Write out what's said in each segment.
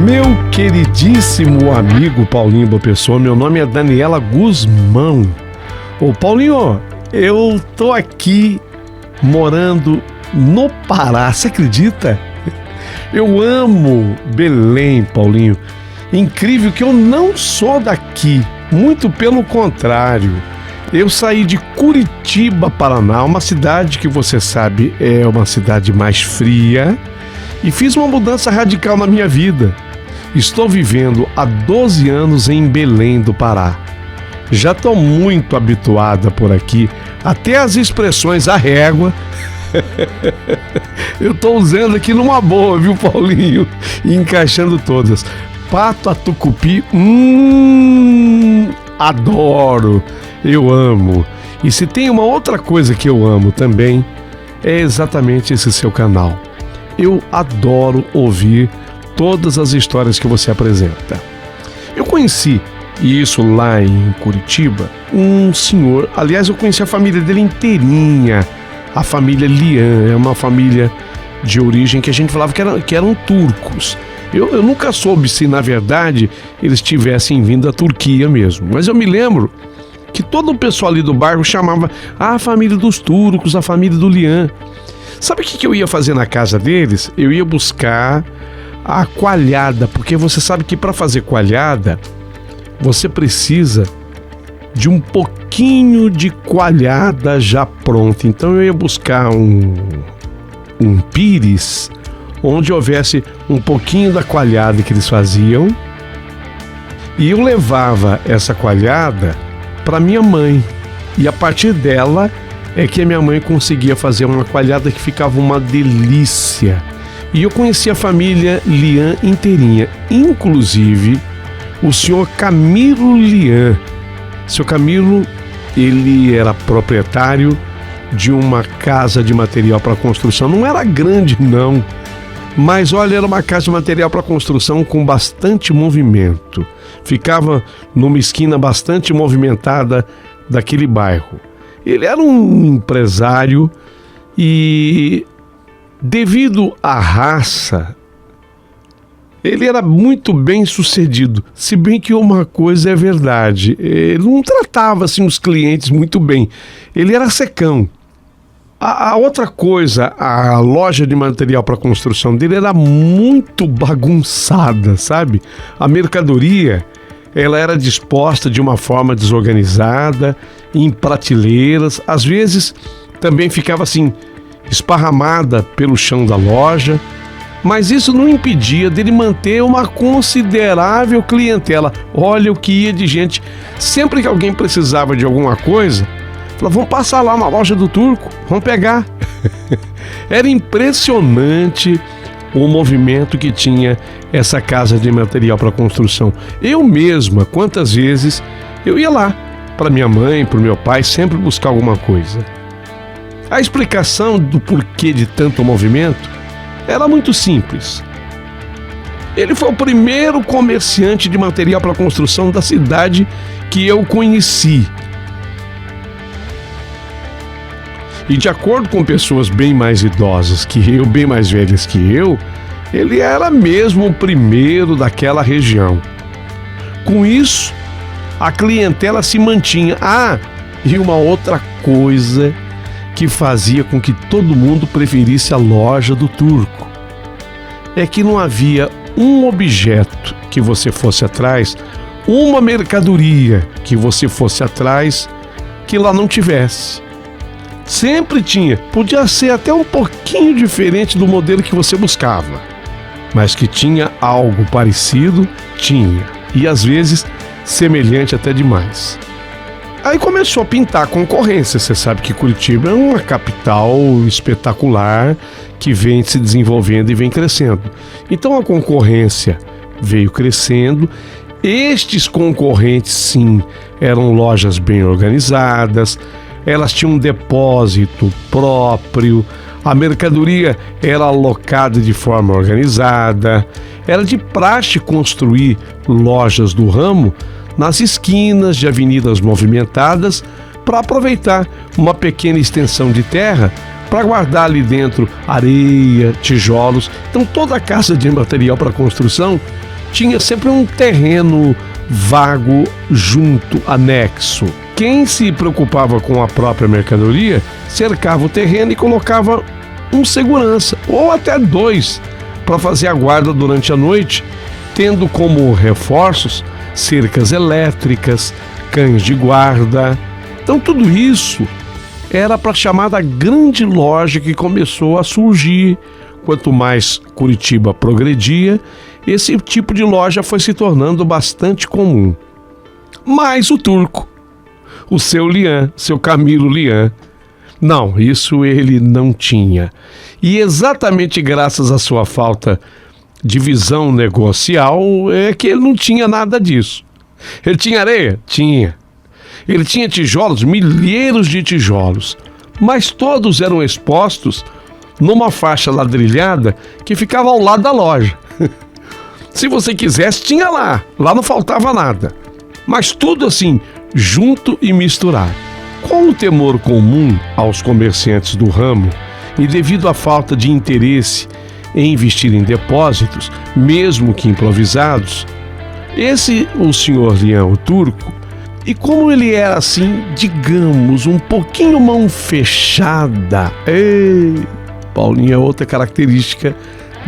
Meu queridíssimo amigo Paulinho Boa Pessoa, meu nome é Daniela Guzmão. Ô Paulinho, eu tô aqui morando no Pará, você acredita? Eu amo Belém, Paulinho. Incrível que eu não sou daqui, muito pelo contrário. Eu saí de Curitiba, Paraná, uma cidade que você sabe é uma cidade mais fria, e fiz uma mudança radical na minha vida. Estou vivendo há 12 anos em Belém do Pará. Já estou muito habituada por aqui, até as expressões à régua. Eu estou usando aqui numa boa, viu, Paulinho? E encaixando todas. Pato a tucupi, adoro, eu amo. E se tem uma outra coisa que eu amo também, é exatamente esse seu canal. Eu adoro ouvir todas as histórias que você apresenta. Eu conheci, e isso lá em Curitiba, um senhor, aliás, eu conheci a família dele inteirinha, a família Lian, é uma família de origem que a gente falava que eram turcos. Eu nunca soube se, na verdade, eles tivessem vindo da Turquia mesmo, mas eu me lembro que todo o pessoal ali do bairro chamava a família dos turcos, a família do Lian. Sabe o que eu ia fazer na casa deles? Eu ia buscar a coalhada, porque você sabe que para fazer coalhada, você precisa de um pouquinho de coalhada já pronta. Então eu ia buscar um pires, onde houvesse um pouquinho da coalhada que eles faziam, e eu levava essa coalhada para minha mãe, e a partir dela é que a minha mãe conseguia fazer uma coalhada que ficava uma delícia. E eu conheci a família Lian inteirinha, inclusive o senhor Camilo Lian. Seu Camilo, ele era proprietário de uma casa de material para construção. Não era grande não, mas olha, era uma casa de material para construção com bastante movimento. Ficava numa esquina bastante movimentada daquele bairro. Ele era um empresário e, devido à raça, ele era muito bem sucedido. Se bem que uma coisa é verdade, ele não tratava assim os clientes muito bem. Ele era secão. A outra coisa, a loja de material para construção dele era muito bagunçada, sabe? A mercadoria, ela era disposta de uma forma desorganizada, em prateleiras, às vezes também ficava assim, esparramada pelo chão da loja, mas isso não impedia dele manter uma considerável clientela. Olha o que ia de gente, sempre que alguém precisava de alguma coisa, falava, vamos passar lá na loja do Turco, vamos pegar. Era impressionante o movimento que tinha essa casa de material para construção. Eu mesma, quantas vezes eu ia lá, para minha mãe, para o meu pai, sempre buscar alguma coisa. A explicação do porquê de tanto movimento era muito simples. Ele foi o primeiro comerciante de material para construção da cidade que eu conheci. E de acordo com pessoas bem mais idosas que eu, bem mais velhas que eu, ele era mesmo o primeiro daquela região. Com isso, a clientela se mantinha. E uma outra coisa que fazia com que todo mundo preferisse a loja do Turco é que não havia um objeto que você fosse atrás, uma mercadoria que você fosse atrás, que lá não tivesse. Sempre tinha. Podia ser até um pouquinho diferente do modelo que você buscava, mas que tinha algo parecido, tinha. E às vezes semelhante até demais. Aí começou a pintar a concorrência. Você sabe que Curitiba é uma capital espetacular que vem se desenvolvendo e vem crescendo. Então a concorrência veio crescendo. Estes concorrentes, sim, eram lojas bem organizadas, elas tinham um depósito próprio, a mercadoria era alocada de forma organizada. Era de praxe construir lojas do ramo nas esquinas de avenidas movimentadas para aproveitar uma pequena extensão de terra para guardar ali dentro areia, tijolos. Então toda a casa de material para construção tinha sempre um terreno vago junto, anexo. Quem se preocupava com a própria mercadoria cercava o terreno e colocava um segurança, ou até dois, para fazer a guarda durante a noite, tendo como reforços cercas elétricas, cães de guarda. Então tudo isso era para a chamada grande loja que começou a surgir. Quanto mais Curitiba progredia, esse tipo de loja foi se tornando bastante comum. Mas o turco, o seu Lian, seu Camilo Lian, não, isso ele não tinha. E exatamente graças à sua falta de visão negocial é que ele não tinha nada disso. Ele tinha areia? Tinha. Ele tinha tijolos, milheiros de tijolos, mas todos eram expostos numa faixa ladrilhada que ficava ao lado da loja. Se você quisesse, tinha lá não faltava nada, mas tudo assim, junto e misturado. Com o temor comum aos comerciantes do ramo e devido à falta de interesse em investir em depósitos, mesmo que improvisados, o senhor Lian, o turco, e como ele era assim, digamos, um pouquinho mão fechada, Paulinho é outra característica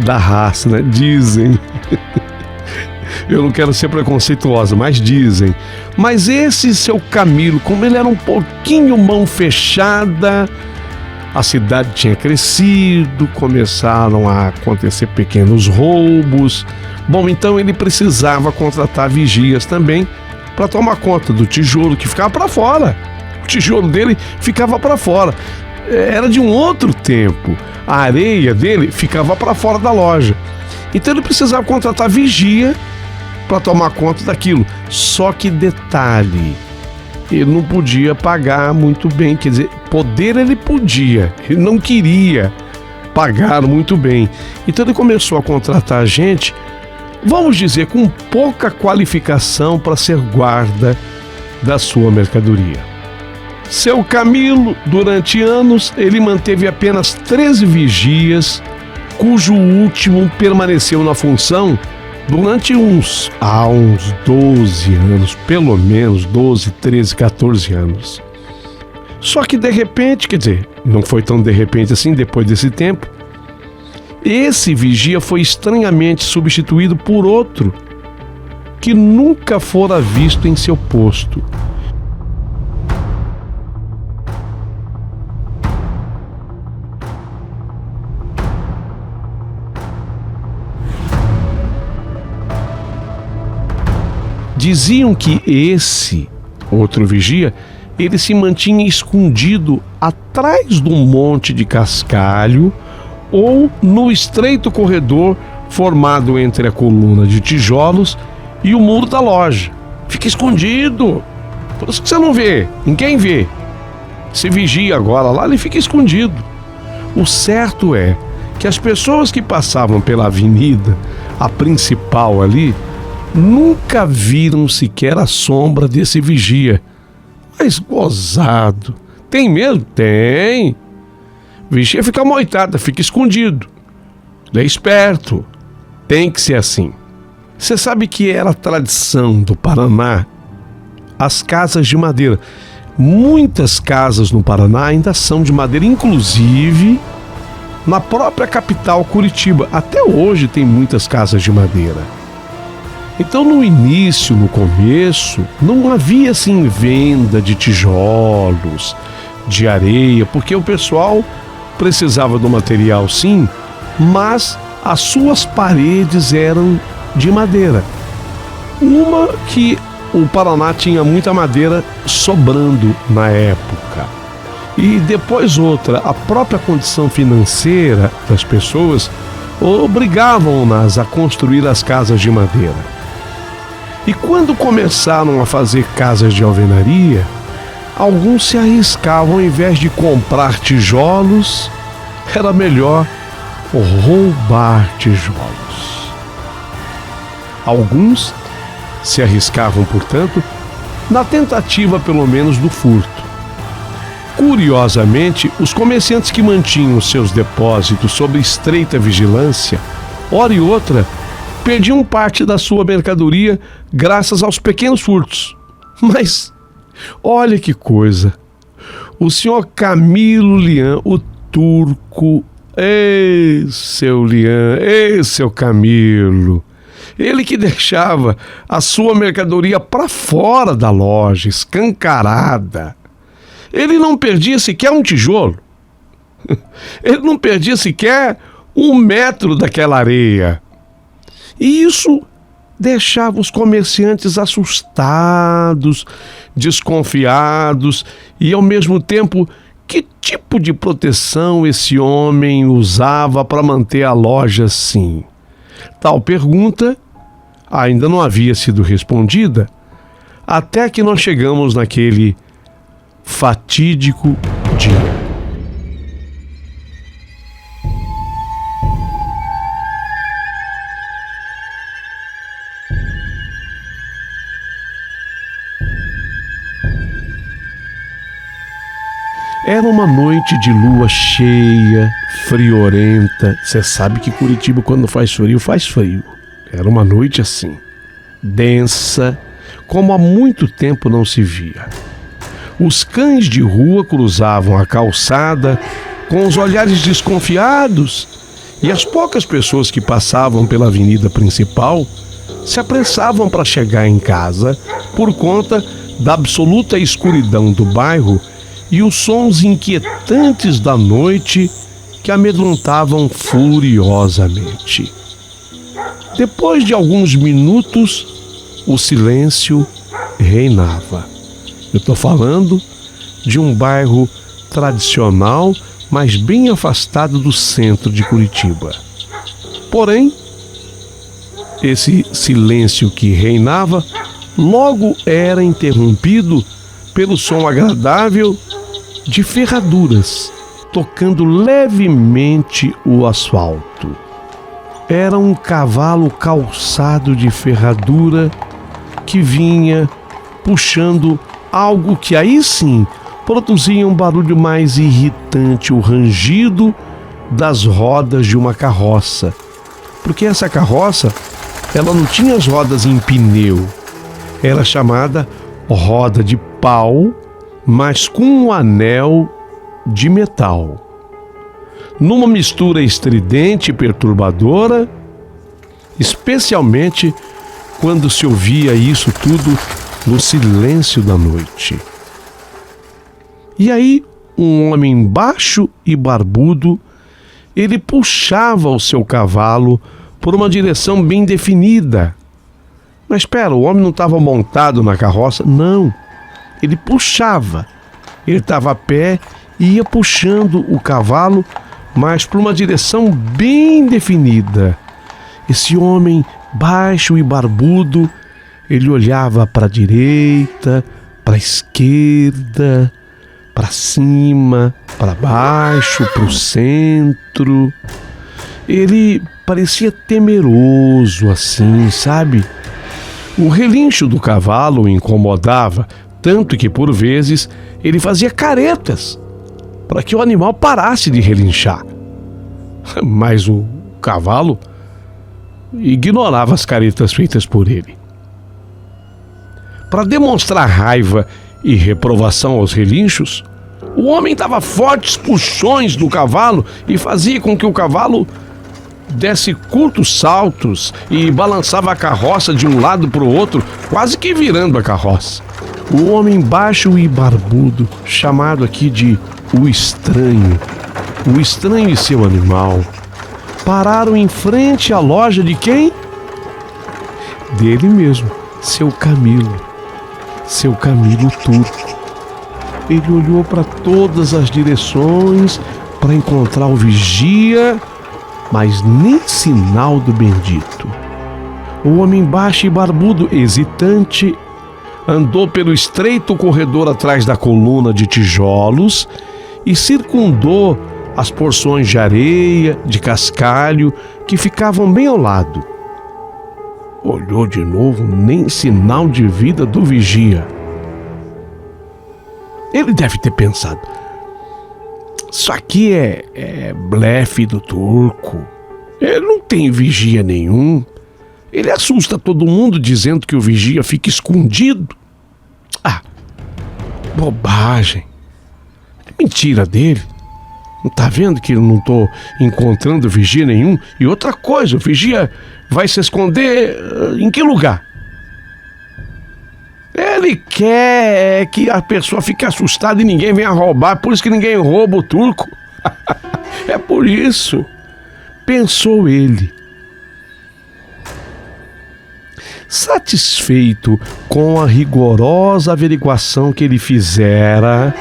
da raça, né? Dizem. Eu não quero ser preconceituosa, mas dizem. Mas esse seu Camilo, como ele era um pouquinho mão fechada, a cidade tinha crescido, começaram a acontecer pequenos roubos. Bom, então ele precisava contratar vigias também para tomar conta do tijolo que ficava para fora. O tijolo dele ficava para fora. Era de um outro tempo. A areia dele ficava para fora da loja. Então ele precisava contratar vigia para tomar conta daquilo. Só que detalhe, ele não podia pagar muito bem. Quer dizer, poder ele podia, ele não queria pagar muito bem. Então ele começou a contratar gente, vamos dizer, com pouca qualificação para ser guarda da sua mercadoria. Seu Camilo, durante anos, ele manteve apenas 13 vigias, cujo último permaneceu na função durante uns 12 anos, pelo menos 12, 13, 14 anos. Só que de repente, quer dizer, não foi tão de repente assim, depois desse tempo, esse vigia foi estranhamente substituído por outro que nunca fora visto em seu posto. Diziam que esse outro vigia, ele se mantinha escondido atrás de um monte de cascalho ou no estreito corredor formado entre a coluna de tijolos e o muro da loja. Fica escondido. Por isso que você não vê, ninguém vê. Se vigia agora lá, ele fica escondido. O certo é que as pessoas que passavam pela avenida, a principal ali, nunca viram sequer a sombra desse vigia. Mas gozado. Tem mesmo? Tem. Vigia fica moitada, fica escondido. Ele é esperto. Tem que ser assim. Você sabe que era tradição do Paraná as casas de madeira. Muitas casas no Paraná ainda são de madeira, inclusive na própria capital Curitiba. Até hoje tem muitas casas de madeira. Então no início, no começo, não havia assim venda de tijolos, de areia, porque o pessoal precisava do material sim, mas as suas paredes eram de madeira. Uma que o Paraná tinha muita madeira sobrando na época. E depois outra, a própria condição financeira das pessoas obrigavam-nas a construir as casas de madeira. E quando começaram a fazer casas de alvenaria, alguns se arriscavam, ao invés de comprar tijolos, era melhor roubar tijolos. Alguns se arriscavam, portanto, na tentativa pelo menos do furto. Curiosamente, os comerciantes que mantinham seus depósitos sob estreita vigilância, hora e outra, perdiam parte da sua mercadoria graças aos pequenos furtos. Mas, olha que coisa! O senhor Camilo Lian, o turco, seu Lian, seu Camilo, ele que deixava a sua mercadoria para fora da loja, escancarada. Ele não perdia sequer um tijolo. Ele não perdia sequer 1 metro daquela areia. E isso deixava os comerciantes assustados, desconfiados e, ao mesmo tempo, que tipo de proteção esse homem usava para manter a loja assim? Tal pergunta ainda não havia sido respondida, até que nós chegamos naquele fatídico dia. Era uma noite de lua cheia, friorenta. Você sabe que Curitiba, quando faz frio, faz frio. Era uma noite assim, densa, como há muito tempo não se via. Os cães de rua cruzavam a calçada com os olhares desconfiados e as poucas pessoas que passavam pela avenida principal se apressavam para chegar em casa por conta da absoluta escuridão do bairro e os sons inquietantes da noite que amedrontavam furiosamente. Depois de alguns minutos, o silêncio reinava. Eu estou falando de um bairro tradicional, mas bem afastado do centro de Curitiba. Porém, esse silêncio que reinava logo era interrompido pelo som agradável de ferraduras tocando levemente o asfalto. Era um cavalo calçado de ferradura que vinha puxando algo que aí sim produzia um barulho mais irritante, o rangido das rodas de uma carroça. Porque essa carroça, ela não tinha as rodas em pneu, era chamada roda de pau, mas com um anel de metal. Numa mistura estridente e perturbadora, especialmente quando se ouvia isso tudo no silêncio da noite. E aí, um homem baixo e barbudo, ele puxava o seu cavalo por uma direção bem definida. Mas espera, o homem não estava montado na carroça? Não, ele puxava. Ele estava a pé e ia puxando o cavalo, mas por uma direção bem definida. Esse homem baixo e barbudo, ele olhava para a direita, para a esquerda, para cima, para baixo, para o centro. Ele parecia temeroso assim, sabe? O relincho do cavalo o incomodava, tanto que por vezes ele fazia caretas para que o animal parasse de relinchar. Mas o cavalo ignorava as caretas feitas por ele. Para demonstrar raiva e reprovação aos relinchos, o homem dava fortes puxões no cavalo e fazia com que o cavalo desse curtos saltos e balançava a carroça de um lado para o outro, quase que virando a carroça. O homem baixo e barbudo, chamado aqui de o estranho e seu animal, pararam em frente à loja de quem? Dele mesmo, seu Camilo turco. Ele olhou para todas as direções para encontrar o vigia, mas nem sinal do bendito. O homem baixo e barbudo, hesitante, andou pelo estreito corredor atrás da coluna de tijolos e circundou as porções de areia, de cascalho, que ficavam bem ao lado. Olhou de novo, nem sinal de vida do vigia. Ele deve ter pensado: Isso aqui é blefe do turco. Ele não tem vigia nenhum. Ele assusta todo mundo dizendo que o vigia fica escondido. Ah, bobagem. É mentira dele. Não tá vendo que eu não tô encontrando vigia nenhum? E outra coisa, o vigia vai se esconder em que lugar? Ele quer que a pessoa fique assustada e ninguém venha roubar, por isso que ninguém rouba o turco. É por isso, pensou ele. Satisfeito com a rigorosa averiguação que ele fizera,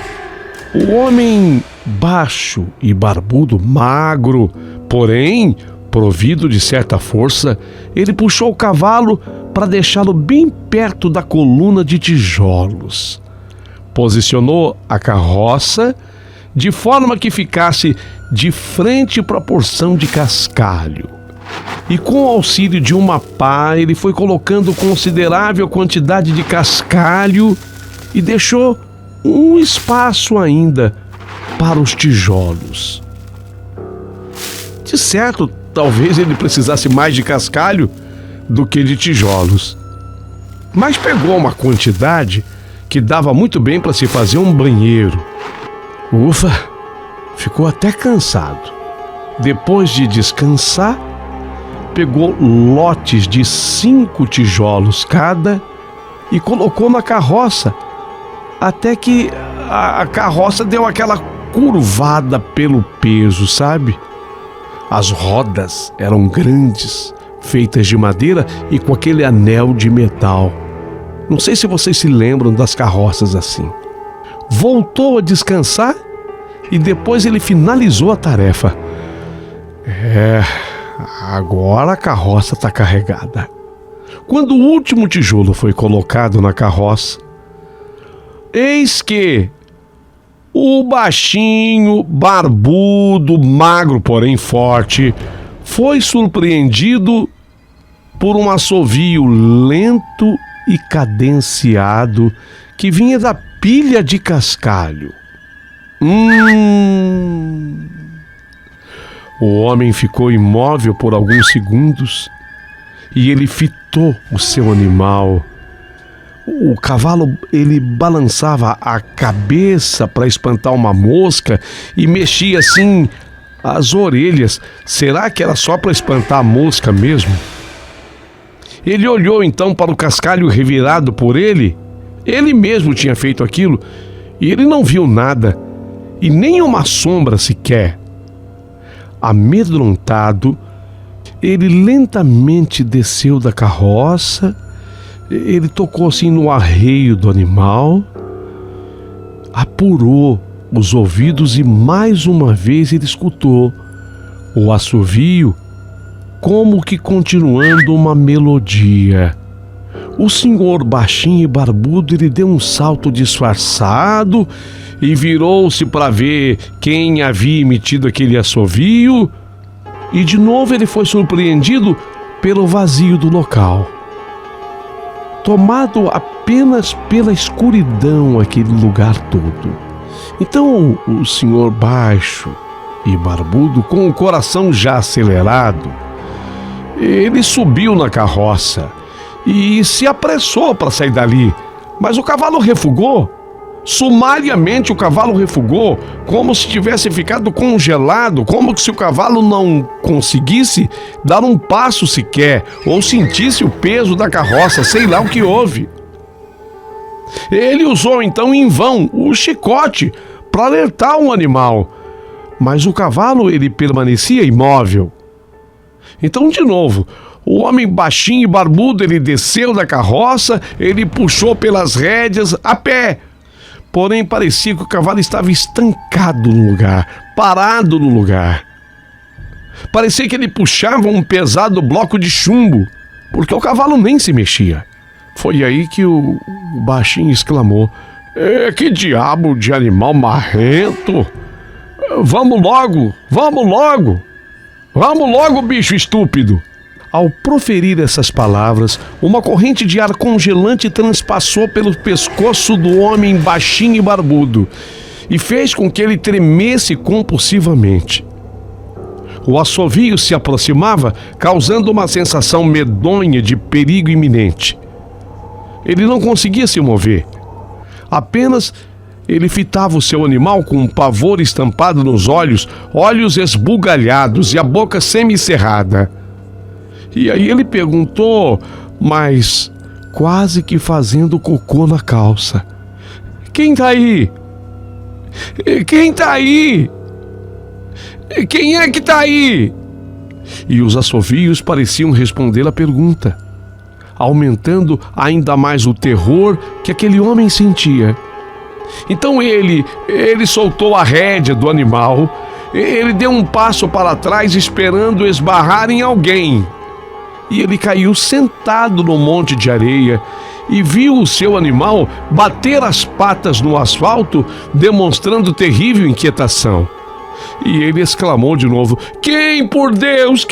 o homem baixo e barbudo, magro, porém provido de certa força, ele puxou o cavalo para deixá-lo bem perto da coluna de tijolos. Posicionou a carroça de forma que ficasse de frente para a porção de cascalho. E com o auxílio de uma pá, ele foi colocando considerável quantidade de cascalho e deixou um espaço ainda para os tijolos. De certo, talvez ele precisasse mais de cascalho do que de tijolos. Mas pegou uma quantidade que dava muito bem para se fazer um banheiro. Ufa, ficou até cansado. Depois de descansar, pegou lotes de 5 tijolos cada e colocou na carroça, até que a carroça deu aquela curvada pelo peso, sabe? As rodas eram grandes, feitas de madeira e com aquele anel de metal. Não sei se vocês se lembram das carroças assim. Voltou a descansar e depois ele finalizou a tarefa. Agora a carroça está carregada. Quando o último tijolo foi colocado na carroça, eis que o baixinho, barbudo, magro, porém forte, foi surpreendido por um assovio lento e cadenciado que vinha da pilha de cascalho. O homem ficou imóvel por alguns segundos e ele fitou o seu animal. O cavalo, ele balançava a cabeça para espantar uma mosca e mexia assim as orelhas. Será que era só para espantar a mosca mesmo? Ele olhou então para o cascalho revirado por ele. Ele mesmo tinha feito aquilo e ele não viu nada e nem uma sombra sequer. Amedrontado, ele lentamente desceu da carroça. Ele tocou assim no arreio do animal, apurou os ouvidos e mais uma vez ele escutou o assovio como que continuando uma melodia. O senhor baixinho e barbudo, ele deu um salto disfarçado e virou-se para ver quem havia emitido aquele assovio, e de novo ele foi surpreendido pelo vazio do local. Tomado apenas pela escuridão aquele lugar todo. Então o senhor baixo e barbudo, com o coração já acelerado, ele subiu na carroça e se apressou para sair dali, mas o cavalo refugou. Sumariamente o cavalo refugou, como se tivesse ficado congelado, como se o cavalo não conseguisse dar um passo sequer, ou sentisse o peso da carroça, sei lá o que houve. Ele usou então em vão o chicote para alertar o animal, mas o cavalo, ele permanecia imóvel. Então, de novo, o homem baixinho e barbudo, ele desceu da carroça, ele puxou pelas rédeas a pé. Porém, parecia que o cavalo estava estancado no lugar, parado no lugar. Parecia que ele puxava um pesado bloco de chumbo, porque o cavalo nem se mexia. Foi aí que o baixinho exclamou: que diabo de animal marrento! Vamos logo, vamos logo! Vamos logo, bicho estúpido! Ao proferir essas palavras, uma corrente de ar congelante transpassou pelo pescoço do homem baixinho e barbudo. e fez com que ele tremesse compulsivamente. O assovio se aproximava, causando uma sensação medonha de perigo iminente. Ele não conseguia se mover. Apenas ele fitava o seu animal com um pavor estampado nos olhos, olhos esbugalhados e a boca semicerrada. E aí ele perguntou, mas quase que fazendo cocô na calça: "Quem tá aí? Quem tá aí? Quem é que tá aí?" E os assovios pareciam responder à pergunta, aumentando ainda mais o terror que aquele homem sentia. Então ele soltou a rédea do animal, ele deu um passo para trás esperando esbarrar em alguém. E ele caiu sentado no monte de areia e viu o seu animal bater as patas no asfalto, demonstrando terrível inquietação. E ele exclamou de novo: quem por Deus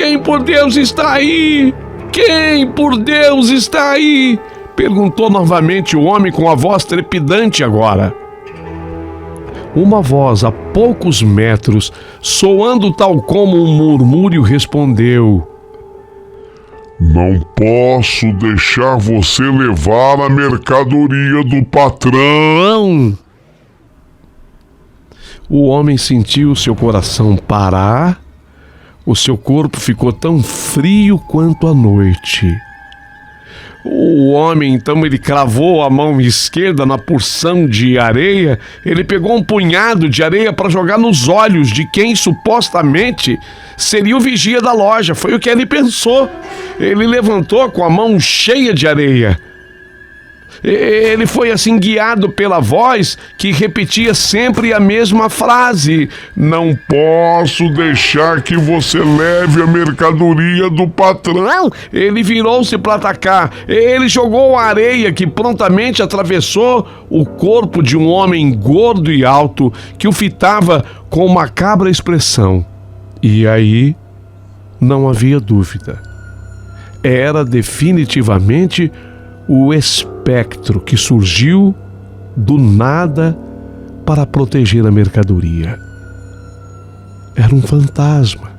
está aí? Quem por Deus está aí?" Perguntou novamente o homem com a voz trepidante agora. Uma voz a poucos metros, soando tal como um murmúrio, respondeu: "Não posso deixar você levar a mercadoria do patrão." O homem sentiu seu coração parar, o seu corpo ficou tão frio quanto a noite. O homem, então, ele cravou a mão esquerda na porção de areia, ele pegou um punhado de areia para jogar nos olhos de quem supostamente seria o vigia da loja. Foi o que ele pensou. Ele levantou com a mão cheia de areia. Ele foi assim guiado pela voz que repetia sempre a mesma frase: "Não posso deixar que você leve a mercadoria do patrão." Ele virou-se para atacar. Ele jogou a areia que prontamente atravessou o corpo de um homem gordo e alto que o fitava com macabra expressão. E aí não havia dúvida. Era definitivamente o espectro que surgiu do nada para proteger a mercadoria. Era um fantasma.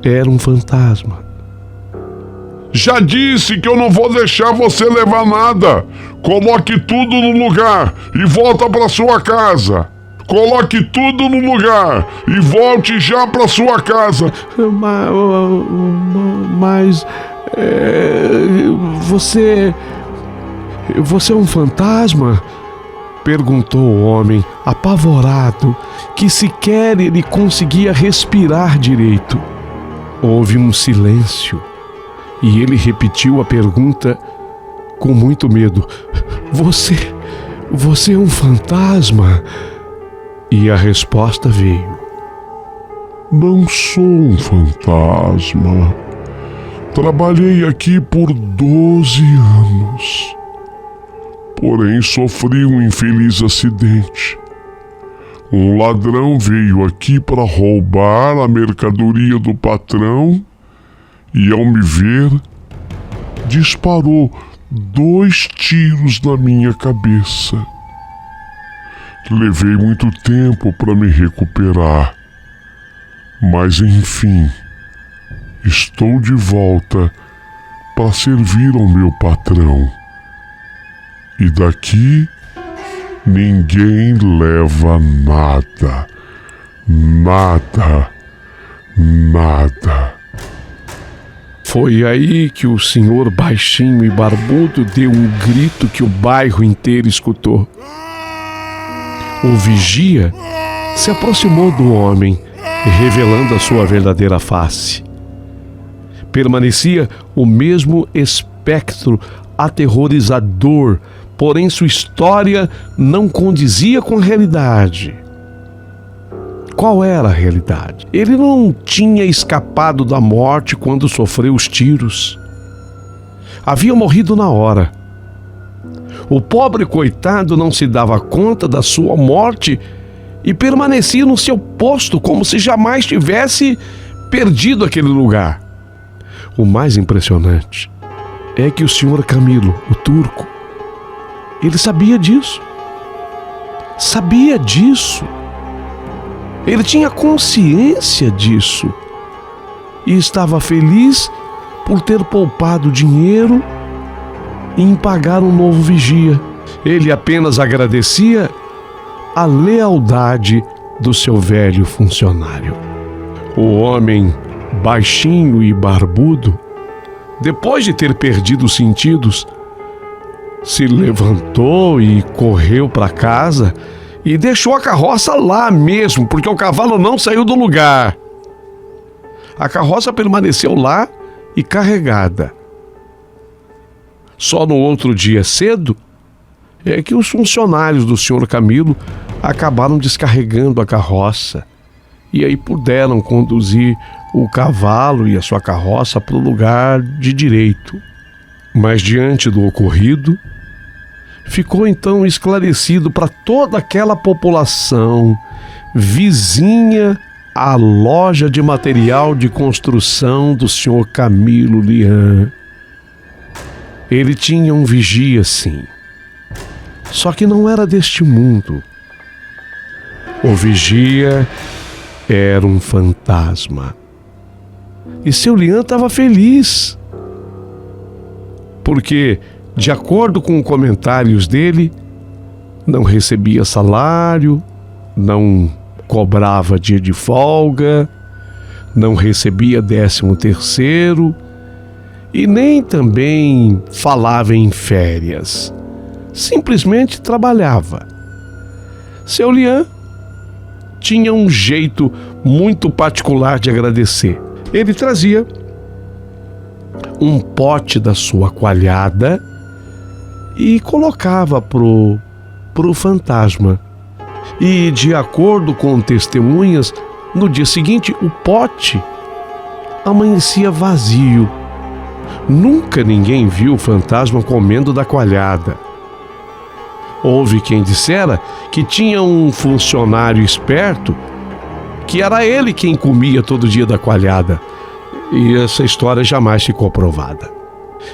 Era um fantasma. "Já disse que eu não vou deixar você levar nada. Coloque tudo no lugar e volta para sua casa. Coloque tudo no lugar e volte já para sua casa." Mas você é um fantasma?" Perguntou o homem, apavorado, que sequer ele conseguia respirar direito. Houve um silêncio e ele repetiu a pergunta com muito medo: Você é um fantasma?" E a resposta veio: "Não sou um fantasma. Trabalhei aqui por 12 anos. Porém, sofri um infeliz acidente. Um ladrão veio aqui para roubar a mercadoria do patrão e, ao me ver, disparou 2 tiros na minha cabeça. Levei muito tempo para me recuperar, mas enfim, estou de volta para servir ao meu patrão. E daqui ninguém leva nada, nada, nada." Foi aí que o senhor baixinho e barbudo deu um grito que o bairro inteiro escutou. O vigia se aproximou do homem, revelando a sua verdadeira face. Permanecia o mesmo espectro aterrorizador, porém sua história não condizia com a realidade. Qual era a realidade? Ele não tinha escapado da morte quando sofreu os tiros. Havia morrido na hora. O pobre coitado não se dava conta da sua morte e permanecia no seu posto como se jamais tivesse perdido aquele lugar. O mais impressionante é que o senhor Camilo, o turco, ele sabia disso. sabia disso. Ele tinha consciência disso e estava feliz por ter poupado dinheiro em pagar um novo vigia. Ele apenas agradecia a lealdade do seu velho funcionário. O homem baixinho e barbudo, depois de ter perdido os sentidos, se levantou e correu para casa e deixou a carroça lá mesmo, porque o cavalo não saiu do lugar. A carroça permaneceu lá e carregada. Só no outro dia cedo é que os funcionários do Sr. Camilo acabaram descarregando a carroça e aí puderam conduzir o cavalo e a sua carroça para o lugar de direito. Mas diante do ocorrido, ficou então esclarecido para toda aquela população vizinha à loja de material de construção do Sr. Camilo Lian. Ele tinha um vigia, sim, só que não era deste mundo. O vigia era um fantasma. E seu Lian estava feliz, porque, de acordo com comentários dele, não recebia salário, não cobrava dia de folga, não recebia 13º e nem também falava em férias. Simplesmente trabalhava. Seu Lian tinha um jeito muito particular de agradecer. Ele trazia um pote da sua coalhada e colocava pro fantasma. E, de acordo com testemunhas, no dia seguinte o pote amanhecia vazio. Nunca ninguém viu o fantasma comendo da coalhada. Houve quem dissera que tinha um funcionário esperto que era ele quem comia todo dia da coalhada. E essa história jamais ficou provada.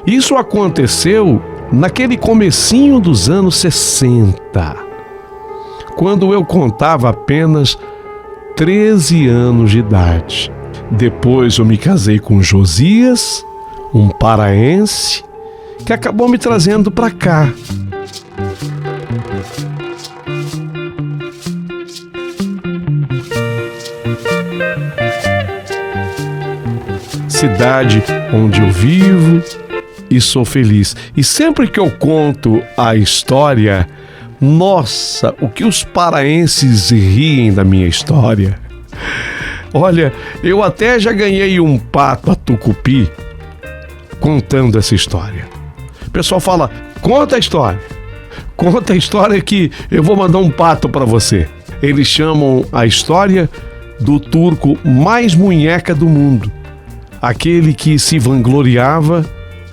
Isso aconteceu naquele comecinho dos anos 60, quando eu contava apenas 13 anos de idade. Depois eu me casei com Josias, um paraense, que acabou me trazendo para cá. Cidade onde eu vivo e sou feliz. E sempre que eu conto a história, nossa, o que os paraenses riem da minha história. Olha, eu até já ganhei um pato a tucupi contando essa história. O pessoal fala, conta a história. Conta a história que eu vou mandar um pato para você. Eles chamam a história do turco mais munheca do mundo. Aquele que se vangloriava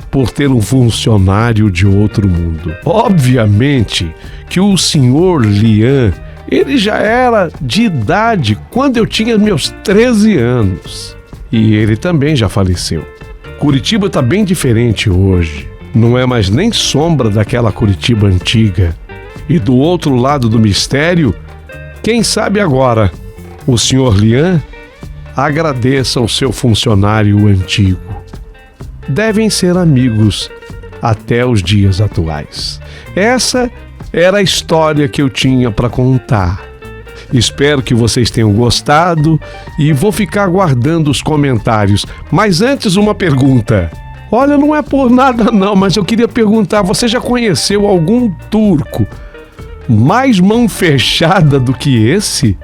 por ter um funcionário de outro mundo. Obviamente que o senhor Lian, ele já era de idade quando eu tinha meus 13 anos. E ele também já faleceu. Curitiba está bem diferente hoje. Não é mais nem sombra daquela Curitiba antiga. E do outro lado do mistério, quem sabe agora, o senhor Lian agradeça ao seu funcionário antigo. Devem ser amigos até os dias atuais. Essa era a história que eu tinha para contar. Espero que vocês tenham gostado e vou ficar aguardando os comentários. Mas antes, uma pergunta. Olha, não é por nada não, mas eu queria perguntar, você já conheceu algum turco mais mão fechada do que esse?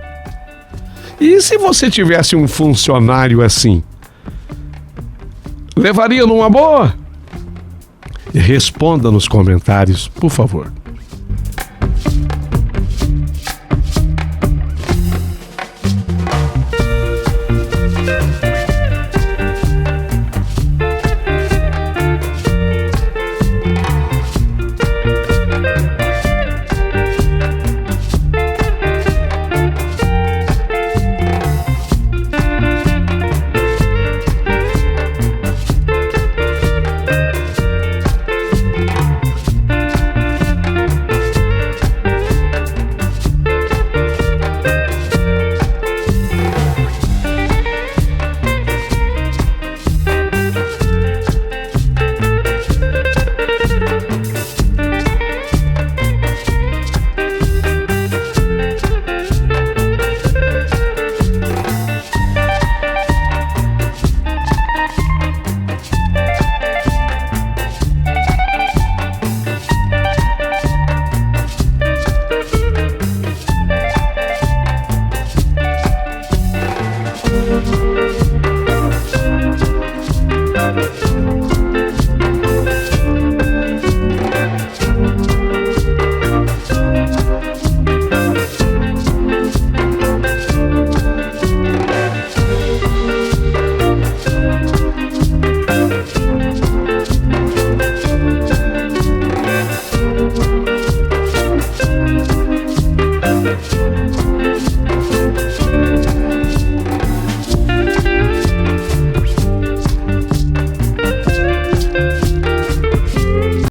E se você tivesse um funcionário assim? Levaria numa boa? Responda nos comentários, por favor.